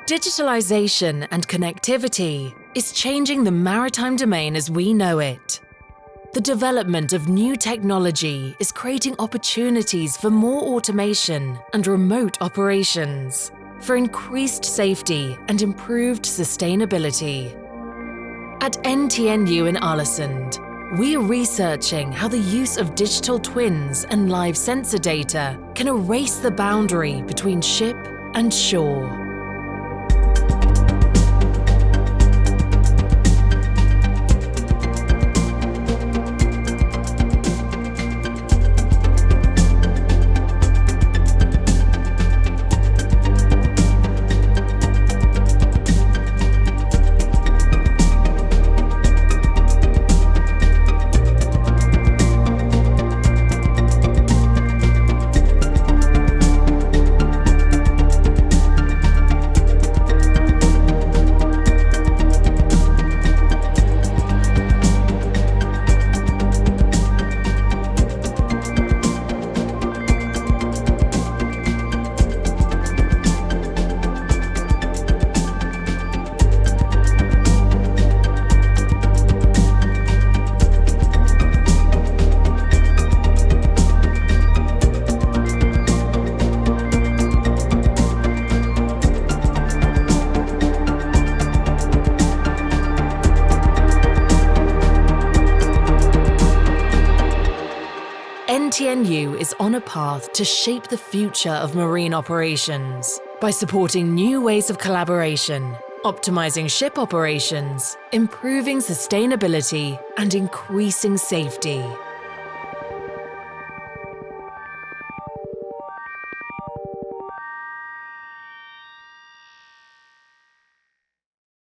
Digitalization and connectivity is changing the maritime domain as we know it. The development of new technology is creating opportunities for more automation and remote operations, for increased safety and improved sustainability. At NTNU in Ålesund, we are researching how the use of digital twins and live sensor data can erase the boundary between ship and shore. NTNU is on a path to shape the future of marine operations by supporting new ways of collaboration, optimizing ship operations, improving sustainability, and increasing safety.